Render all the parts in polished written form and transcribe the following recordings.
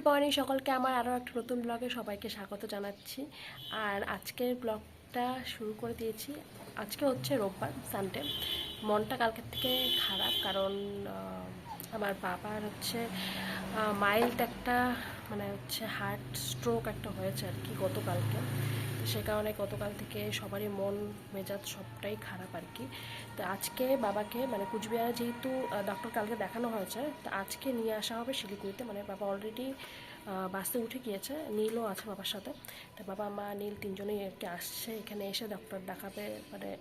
Morning সকলকে আমার আরও একটা নতুন ব্লগে সবাইকে স্বাগত জানাচ্ছি। আর আজকের ব্লগটা শুরু করে দিয়েছি। আজকে হচ্ছে রোববার, সানডে। মনটা কালকের থেকে খারাপ, কারণ আমার বাবার হচ্ছে মাইল্ড একটা হার্ট স্ট্রোক একটা হয়েছে আর কি গতকালকে। সে কারণে গতকাল থেকে সবারই মন মেজাজ সবটাই খারাপ আর কি। তো আজকে বাবাকে কুচবিহারে যেহেতু ডক্টর কালকে দেখানো হয়েছে, তো আজকে নিয়ে আসা হবে শিলিগুড়িতে। বাবা অলরেডি বাসে উঠে গিয়েছে, নীলও আছে বাবার সাথে। তো বাবা মা নীল তিনজনেই আর কি আসছে এখানে এসে ডক্টর দেখাবে।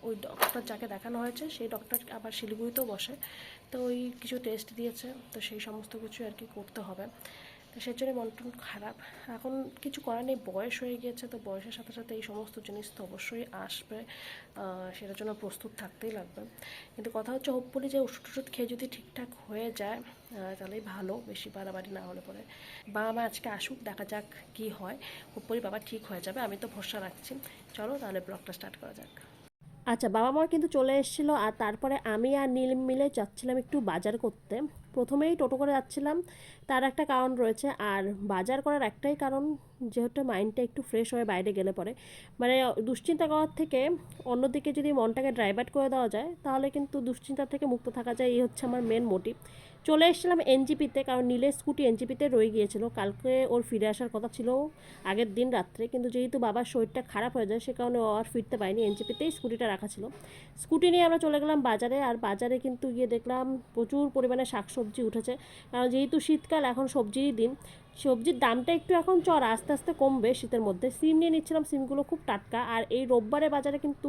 ওই ডক্টর যাকে দেখানো হয়েছে সেই ডক্টর আবার শিলিগুড়িতেও বসে। তো ওই কিছু টেস্ট দিয়েছে, তো সেই সমস্ত কিছু আর কি করতে হবে। তো সেই জন্য মনটা খারাপ। এখন কিছু করার নেই, বয়স হয়ে গিয়েছে, তো বয়সের সাথে সাথে এই সমস্ত জিনিস তো অবশ্যই আসবে, সেটার জন্য প্রস্তুত থাকতেই লাগবে। কিন্তু কথা হচ্ছে হোপফুলি যে ওষুধ টষুধ খেয়ে যদি ঠিকঠাক হয়ে যায় তাহলেই ভালো, বেশি বাড়াবাড়ি না হলে পরে। বাবা মা আজকে আসুক, দেখা যাক কি হয়। হোপফুলি বাবা ঠিক হয়ে যাবে, আমি তো ভরসা রাখছি। চলো তাহলে ব্লগটা স্টার্ট করা যাক। আচ্ছা, বাবা মা কিন্তু চলে এসেছিলো, আর তারপরে আমি আর নীল মিলে যাচ্ছিলাম একটু বাজার করতে। প্রথমেই টোটো করে যাচ্ছিলাম, তার একটা কারণ রয়েছে। আর বাজার করার একটাই কারণ, যেহেতু মাইন্ডটা একটু ফ্রেশ হয়ে বাইরে গেলে পরে দুশ্চিন্তা করার থেকে অন্যদিকে যদি মনটাকে ডাইভার্ট করে দেওয়া যায় তাহলে কিন্তু দুশ্চিন্তা থেকে মুক্ত থাকা যায়। এই হচ্ছে আমার মেন মোটিভ। চলে এসেছিলাম এনজিপিতে, কারণ নীলের স্কুটি এনজিপিতে রয়ে গিয়েছিল। কালকে ওর ফিরে আসার কথা ছিল আগের দিন রাত্রে, কিন্তু যেহেতু বাবার শরীরটা খারাপ হয়ে যায় সে কারণে ও আর ফিরতে পারেনি। এনজিপিতেই স্কুটিটা রাখা ছিল। স্কুটি নিয়ে আমরা চলে গেলাম বাজারে। আর বাজারে কিন্তু গিয়ে দেখলাম প্রচুর পরিমাণে শাকসবজি উঠেছে, কারণ যেহেতু শীতকাল, এখন সবজির দিন। সবজির দামটা একটু এখন চড়া, আস্তে আস্তে কমবে শীতের মধ্যে। সিম নিয়ে নিচ্ছিলাম, সিমগুলো খুব টাটকা। আর এই রোববারে বাজারে কিন্তু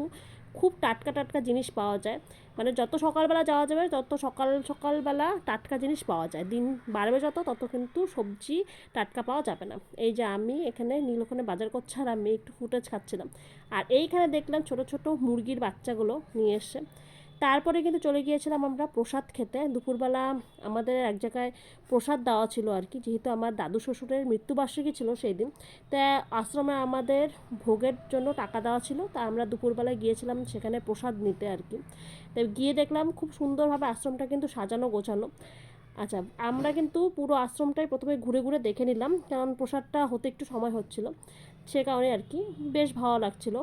খুব টাটকা টাটকা জিনিস পাওয়া যায়। যত সকালবেলা যাওয়া যাবে তত সকালবেলা টাটকা জিনিস পাওয়া যায়। দিন বাড়বে তত কিন্তু সবজি টাটকা পাওয়া যাবে না। এই যে আমি এখানে নীল ওখানে বাজার করছে আর আমি একটু ফুটেজ খাচ্ছিলাম। আর এইখানে দেখলাম ছোট ছোট মুরগির বাচ্চাগুলো নিয়ে এসছে। তারপরে কিন্তু চলে গিয়েছিলাম আমরা প্রসাদ খেতে। দুপুরবেলা আমাদের এক জায়গায় প্রসাদ দেওয়া ছিল আর কি, যেহেতু আমার দাদু শ্বশুরের মৃত্যুবার্ষিকী ছিল সেই দিন। তা আশ্রমে আমাদের ভোগের জন্য টাকা দেওয়া ছিল, তা আমরা দুপুরবেলায় গিয়েছিলাম সেখানে প্রসাদ নিতে আর কি। তাই গিয়ে দেখলাম খুব সুন্দরভাবে আশ্রমটা কিন্তু সাজানো গোছানো। আচ্ছা, আমরা কিন্তু পুরো আশ্রমটাই প্রথমে ঘুরে ঘুরে দেখে নিলাম, কারণ প্রসাদটা হতে একটু সময় হচ্ছিল, সে কারণে আর কি বেশ ভালো লাগছিল।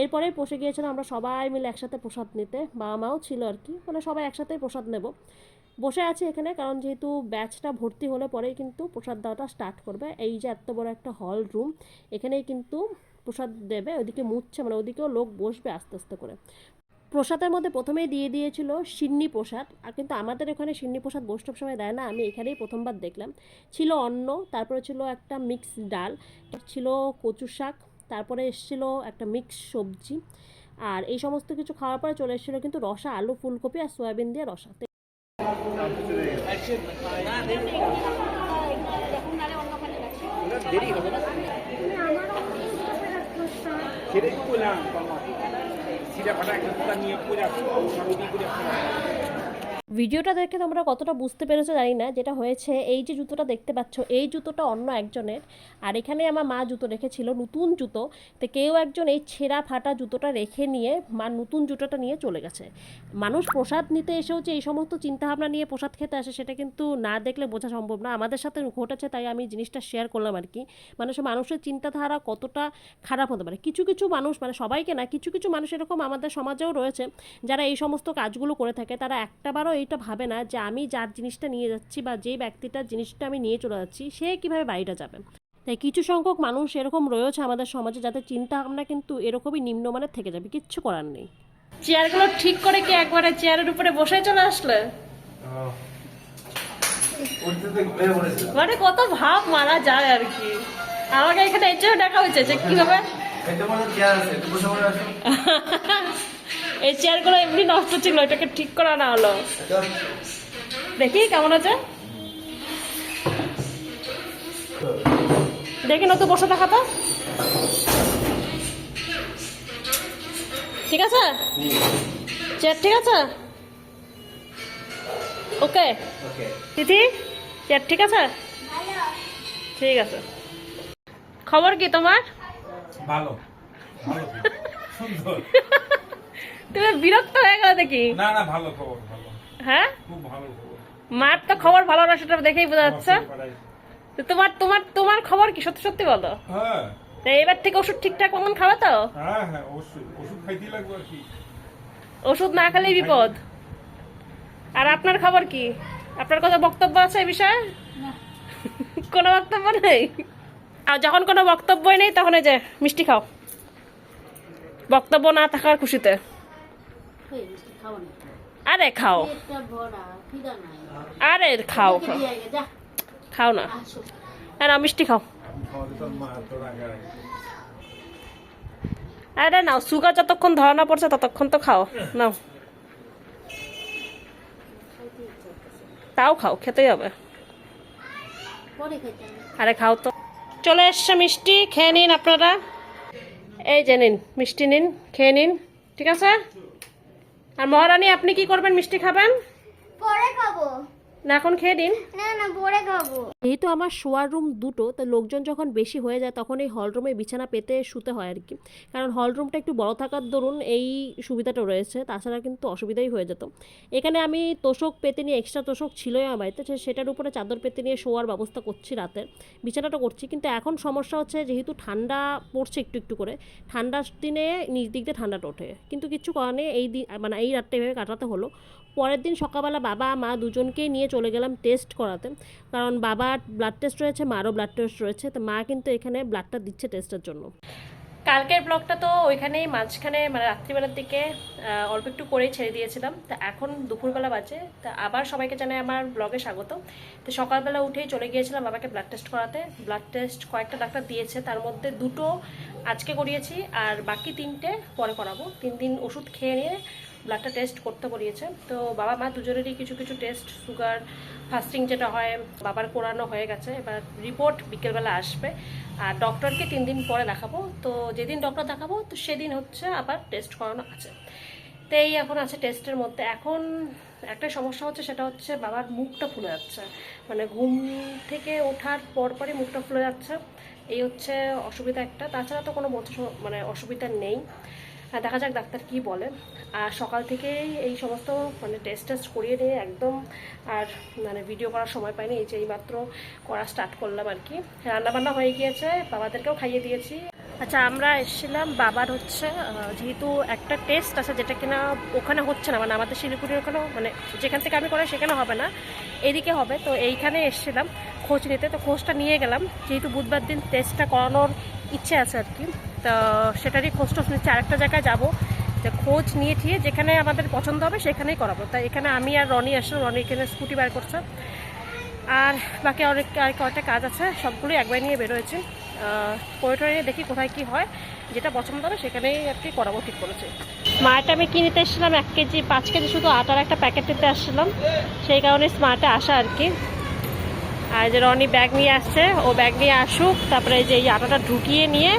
এরপরে বসে গিয়েছিলাম আমরা সবাই মিলে একসাথে প্রসাদ নিতে, বাবা মাও ছিল আর কি, সবাই একসাথেই প্রসাদ নেব। বসে আছে এখানে, কারণ যেহেতু ব্যাচটা ভর্তি হলে পরেই কিন্তু প্রসাদ দেওয়াটা স্টার্ট করবে। এই যে এত বড় একটা হল রুম, এখানেই কিন্তু প্রসাদ দেবে। ওইদিকে মুছছে, ওদিকেও লোক বসবে আস্তে আস্তে করে। প্রসাদের মধ্যে প্রথমেই দিয়ে দিয়েছিল সিন্নি প্রসাদ, আর কিন্তু আমাদের এখানে সিন্নি প্রসাদ বৈষ্ণব সময় দেয় না, আমি এখানেই প্রথমবার দেখলাম। ছিল অন্ন, তারপরে ছিল একটা মিক্স ডাল, ছিল কচু শাক, তারপরে এসেছিল একটা মিক্স সবজি। আর এই সমস্ত কিছু খাওয়ার পরে চলে এসেছিলো কিন্তু রসা, আলু ফুলকপি আর সয়াবিন দিয়ে রসা। ভিডিওটা দেখে তোমরা কতটা বুঝতে পেরেছো জানি না। যেটা হয়েছে, এই যে জুতোটা দেখতে পাচ্ছ, এই জুতোটা অন্য একজনের। আর এখানে আমার মা জুতো রেখেছিল, নতুন জুতো। তো কেউ একজন এই ছেঁড়া ফাটা জুতোটা রেখে নিয়ে মা নতুন জুতোটা নিয়ে চলে গেছে। মানুষ প্রসাদ নিতে এসেও যে এই সমস্ত চিন্তাভাবনা নিয়ে প্রসাদ খেতে আসে, সেটা কিন্তু না দেখলে বোঝা সম্ভব না। আমাদের সাথে ঘটেছে, তাই আমি জিনিসটা শেয়ার করলাম আর কি। মানুষের চিন্তাধারা কতটা খারাপ হতে পারে। কিছু কিছু মানুষ, সবাইকে না, কিছু কিছু মানুষ এরকম আমাদের সমাজেও রয়েছে যারা এই সমস্ত কাজগুলো করে থাকে। তারা একটাবারও এইটা ভাবে না যে আমি যার জিনিসটা নিয়ে যাচ্ছি বা যে ব্যক্তিটার জিনিসটা আমি নিয়ে চলে যাচ্ছি সে কীভাবে বাড়িটা যাবে। তাই কিছু সংখ্যক মানুষ এরকম রয়েছে আমাদের সমাজে, যাদের চিন্তা ভাবনা কিন্তু এরকমই নিম্নমানের থেকে যাবে, কিচ্ছু করার নেই। চেয়ারগুলো ঠিক করে কি একবারে চেয়ারের উপরে বসে চলে আসলে? কত ভাব মারা যায় আর কি। আমাকে এখানে এসেও দেখা হয়েছে যে কিভাবে এই চেয়ারগুলো এমনি নষ্ট ছিল, এটাকে ঠিক করা না হলো। দেখি কেমন আছে, দেখি নতুন বসে দেখা তো। ঠিক আছে, চেয়ার ঠিক আছে, ওকে তিথি, চেয়ার ঠিক আছে, ঠিক আছে। খবর কি তোমার? ভালো, সুন্দর। তুমি বিরক্ত হয়ে গেল দেখি। না না, ভালো খবর, ভালো। হ্যাঁ, খুব ভালো খবর। মার তো খবর ভালো না, সেটা দেখেই বোঝা যাচ্ছে। তো তোমার তোমার তোমার খবর কি, সত্যি সত্যি বলো। হ্যাঁ তো এবার থেকে ওষুধ ঠিকঠাক মতন খাওয়া তো? হ্যাঁ হ্যাঁ অবশ্যই ওষুধ খাইতেই লাগবে আর কি। ওষুধ না খেলেই বিপদ। আর আপনার খবর কি? আপনার কোনো বক্তব্য আছে এই বিষয়ে? কোনো বক্তব্য নেই? আর যখন কোনো বক্তব্যই নেই তখন এই যে মিষ্টি খাও, বক্তব্য না থাকার খুশিতে। আরে খাও, আরে খাও খাও, খাও না, না মিষ্টি খাও। আরে নাও, সুগার যতক্ষণ ধরা পড়ছে ততক্ষণ তো খাও, নাও। তাও খাও, খেতেই হবে। আরে খাও তো। চলে এসছে মিষ্টি, খেয়ে নিন আপনারা। এই যে নিন মিষ্টি, নিন খেয়ে নিন, ঠিক আছে। আর মহারানী আপনি কি করবেন? মিষ্টি খাবেন? পরে খাবো। না এখন খেয়ে দিন। না না পরে খাবো। যেহেতু আমার শোয়ার রুম দুটো, তো লোকজন যখন বেশি হয়ে যায় তখন এই হল রুমে বিছানা পেতে শুতে হয় আর কি। কারণ হল রুমটা একটু বড় থাকার দরুন এই সুবিধাটা রয়েছে, তাছাড়া কিন্তু অসুবিধাই হয়ে যেত। এখানে আমি তোষক পেতে নিয়ে, এক্সট্রা তোষক ছিলই আমার বাড়িতে, সেটার উপরে চাদর পেতে নিয়ে শোয়ার ব্যবস্থা করছি, রাতে বিছানাটা করছি। কিন্তু এখন সমস্যা হচ্ছে, যেহেতু ঠান্ডা পড়ছে একটু একটু করে, ঠান্ডার দিনে নিজ দিক দিয়ে ঠান্ডাটা ওঠে, কিন্তু কিছু কারণে এই দিন মানে এই রাতটা এভাবে কাটাতে হলো। পরের দিন সকালবেলা বাবা মা দুজনকেই নিয়ে চলে গেলাম টেস্ট করাতে, কারণ বাবার ব্লাড টেস্ট রয়েছে, মারও ব্লাড টেস্ট রয়েছে, তো মা কিন্তু এখানে ব্লাডটা দিচ্ছে টেস্টের জন্য। কালকের ব্লগটা তো ওইখানেই মাঝখানে মানে রাত্রিবেলার দিকে অল্প একটু করেই ছেড়ে দিয়েছিলাম। তা এখন দুপুরবেলা বাজে, তা আবার সবাইকে জানাই আমার ব্লগে স্বাগত। তো সকালবেলা উঠেই চলে গিয়েছিলাম বাবাকে ব্লাড টেস্ট করাতে। ব্লাড টেস্ট কয়েকটা ডাক্তার দিয়েছে, তার মধ্যে দুটো আজকে করিয়েছি আর বাকি তিনটে পরে করাবো। 3 দিন ওষুধ খেয়ে নিয়ে ব্লাডটা টেস্ট করতে বলিয়েছে। তো বাবা মা দুজনেরই কিছু কিছু টেস্ট, সুগার, ফাস্টিং যেটা হয় বাবার করানো হয়ে গেছে, এবার রিপোর্ট বিকেলবেলা আসবে। আর ডক্টরকে 3 দিন পরে দেখাবো, তো যেদিন ডক্টর দেখাবো তো সেদিন হচ্ছে আবার টেস্ট করানো আছে। তো এই এখন আছে টেস্টের মধ্যে। এখন একটা সমস্যা হচ্ছে, সেটা হচ্ছে বাবার মুখটা ফুলে যাচ্ছে, মানে ঘুম থেকে ওঠার পরপরই মুখটা ফুলে যাচ্ছে, এই হচ্ছে অসুবিধা একটা। তাছাড়া তো কোনো মানে অসুবিধা নেই। দেখা যাক ডাক্তার কি বলে। আর সকাল থেকেই এই সমস্ত মানে টেস্ট করিয়ে নিয়ে একদম আর মানে ভিডিও করার সময় পাইনি, এই যে এইমাত্র করা স্টার্ট করলাম আর কি। রান্নাবান্না হয়ে গিয়েছে, বাবাদেরকেও খাইয়ে দিয়েছি। আচ্ছা আমরা এসেছিলাম বাবার হচ্ছে যেহেতু একটা টেস্ট আছে যেটা কিনা ওখানে হচ্ছে না, মানে আমাদের শিলিগুড়ির ওখানেও, মানে যেখান থেকে আমি করাই সেখানে হবে না, এদিকে হবে। তো এইখানে এসেছিলাম খোঁজ নিতে, তো খোঁজটা নিয়ে গেলাম, যেহেতু বুধবার দিন টেস্টটা করানোর ইচ্ছে আছে আর কি। তো সেটারই খোঁজ টোজ নিচ্ছে। আরেকটা জায়গায় যাবো, যে খোঁজ নিয়ে ঠিয়ে যেখানে আমাদের পছন্দ হবে সেখানেই করাবো। তাই এখানে আমি আর রনি আসলাম, রনি এখানে স্কুটি বার করছে, আর বাকি আর কয়েকটা কাজ আছে, সবগুলোই একবার নিয়ে বেরোয়েছি। করে নিয়ে দেখি কোথায় কি হয়, যেটা পছন্দ হবে সেখানেই আর কি করাবো ঠিক করেছি। স্মার্টে আমি কি নিতে এসেছিলাম, 1 কেজি 5 কেজি শুধু আটার একটা প্যাকেট নিতে আসছিলাম, সেই কারণে স্মার্টে আসা আর কি। আর যে রনি ব্যাগ নিয়ে আসছে, ও ব্যাগ নিয়ে আসুক, তারপরে এই যে এই আটাটা ঢুকিয়ে নিয়ে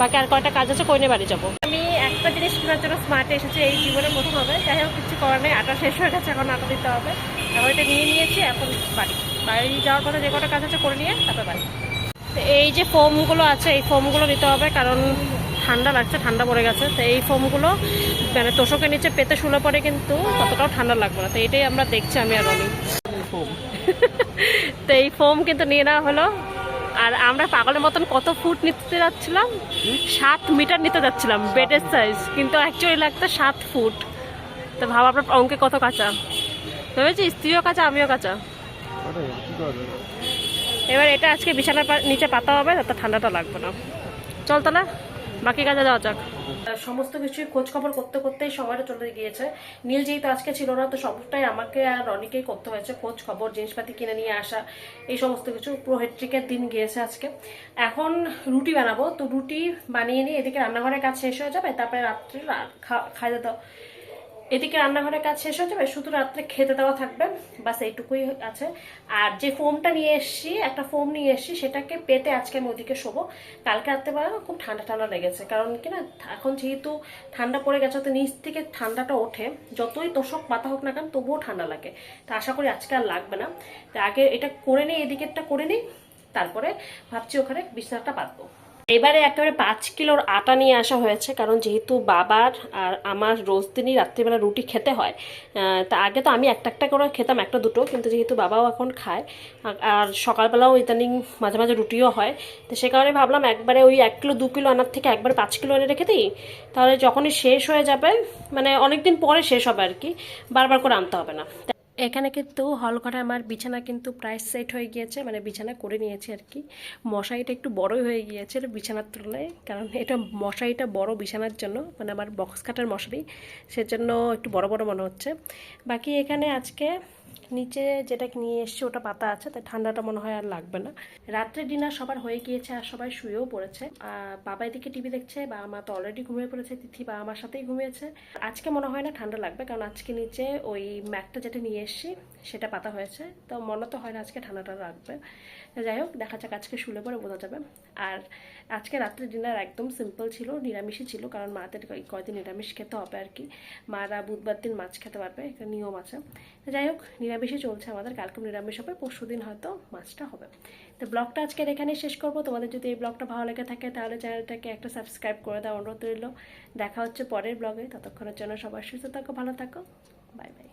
বাকি আর কয়টা কাজ আছে করে নিয়ে বাড়ি যাবো। আমি একটা জিনিস কেনার জন্য স্মার্টে এসেছি, এই জীবনে প্রথম হবে, যাই হোক কিছু করার নেই, আটা শেষ হয়ে গেছে, এখন আটা দিতে হবে। এখন এটা নিয়ে নিয়েছি, এখন বাড়ি যাওয়ার পথে যে কটা কাজ আছে করে নিয়ে তারপরে বাড়ি। তো এই যে ফোমগুলো আছে, এই ফোমগুলো নিতে হবে, কারণ ঠান্ডা লাগছে, ঠান্ডা পড়ে গেছে। তো এই ফোমগুলো মানে তোষকের নিচে পেতে শুলে পরে কিন্তু ততটাও ঠান্ডা লাগবে না, তো এটাই আমরা দেখছি আমি আর রনি। তো এই ফোম কিন্তু নিয়ে নেওয়া হলো। আর আমরা পাগলের মতন কত ফুট নিতে যাচ্ছিলাম, 7 মিটার নিতে যাচ্ছিলাম বেডের সাইজ, কিন্তু অ্যাকচুয়ালি লাগতো 7 ফুট। তো ভাব আপনার অঙ্কে কত কাঁচা, ভেবেছি স্ত্রীও কাঁচা আমিও কাঁচা। এবার এটা আজকে বিছানার নিচে পাতা হবে, তাতে ঠান্ডাটা লাগবে না। চল তাহলে বাকি কাজে যাওয়া যাক। সমস্ত কিছুই খোঁজ খবর করতে করতেই সময়টা চলে গিয়েছে। নীল যেহেতু আজকে ছিল না, তো সবটাই আমাকে আর রনিকেই করতে হয়েছে, খোঁজ খবর, জিনিসপাতি কিনে নিয়ে আসা, এই সমস্ত কিছু। পুরো হেট্রিকের দিন গিয়েছে আজকে। এখন রুটি বানাবো, তো রুটি বানিয়ে নিয়ে এদিকে রান্নাঘরের কাজ শেষ হয়ে যাবে, তারপরে রাত্রে খাইতে দাও, এদিকে রান্নাঘরের কাজ শেষ হয়ে যাবে, শুধু রাত্রে খেতে দেওয়া থাকবে, বাস এইটুকুই আছে। আর যে ফোমটা নিয়ে এসছি, একটা ফোম নিয়ে এসছি, সেটাকে পেতে আজকে আমি ওদিকে শোবো। কালকে রাত্রেবেলা খুব ঠান্ডা ঠান্ডা লেগেছে, কারণ কি না এখন যেহেতু ঠান্ডা পড়ে গেছে, তো নিচ থেকে ঠান্ডাটা ওঠে, যতই তোষক পাতা হোক না কেন তবুও ঠান্ডা লাগে। তো আশা করি আজকে আর লাগবে না। তো আগে এটা করে নিই, এদিকেরটা করে নিই, তারপরে ভাবছি ওখানে বিছানাটা পাতবো। এবারে একেবারে 5 কিলোর আটা নিয়ে আসা হয়েছে, কারণ যেহেতু বাবার আর আমার রোজ দিনই রাত্রিবেলা রুটি খেতে হয়। তা আগে তো আমি একটা একটা করে খেতাম, একটা দুটো, কিন্তু যেহেতু বাবাও এখন খায় আর সকালবেলাও ইদানিং মাঝে মাঝে রুটিও হয়, তো সে কারণে ভাবলাম একবারে ওই 1 কিলো 2 কিলো আনার থেকে একবারে 5 কিলো এনে রেখে দিই, তাহলে যখনই শেষ হয়ে যাবে, মানে অনেকদিন পরে শেষ হবে আর কি, বারবার করে আনতে হবে না। এখানে কিন্তু হল ঘরে আমার বিছানা কিন্তু প্রায় সেট হয়ে গিয়েছে, মানে বিছানা করে নিয়েছি আর কি। মশারিটা একটু বড়ই হয়ে গিয়েছে বিছানার তুলনায়, কারণ এটা মশারিটা বড় বিছানার জন্য, মানে আমার বক্স কাটার মশারি, সেজন্য একটু বড় বড় মনে হচ্ছে। বাকি এখানে আজকে নিচে যেটা নিয়ে এসছি ওটা পাতা আছে, তাই ঠান্ডাটা মনে হয় আর লাগবে না। রাত্রে ডিনার সবার হয়ে গিয়েছে আর সবাই শুয়েও পড়েছে। বাবা এদিকে টিভি দেখছে, বাবা মা তো অলরেডি ঘুমিয়ে পড়েছে, তিথি বাবা আমার সাথেই ঘুমিয়েছে। আজকে মনে হয় না ঠান্ডা লাগবে, কারণ আজকে নিচে ওই ম্যাটটা যেটা নিয়ে এসছি সেটা পাতা হয়েছে, তো মনে তো হয় না আজকে ঠান্ডাটা লাগবে। যাই হোক, দেখা যাক, আজকে শুলে পরে বোঝা যাবে। আর আজকে রাত্রে ডিনার একদম সিম্পল ছিল, নিরামিষই ছিল, কারণ মাদের কয়দিন নিরামিষ খেতে হবে আর কি। মারা বুধবার দিন মাছ খেতে পারবে, একটা নিয়ম আছে। যাই হোক, নিরামিষই চলছে আমাদের, কালকে নিরামিষ হবে, পরশু দিন হয়তো মাছটা হবে। তো ব্লগটা আজকের এখানেই শেষ করবো। তোমাদের যদি এই ব্লগটা ভালো লেগে থাকে তাহলে চ্যানেলটাকে একটা সাবস্ক্রাইব করে দেওয়া অনুরোধ রইল। দেখা হচ্ছে পরের ব্লগে, ততক্ষণের জন্য সবাই সুস্থ থাকো, ভালো থাকো, বাই বাই।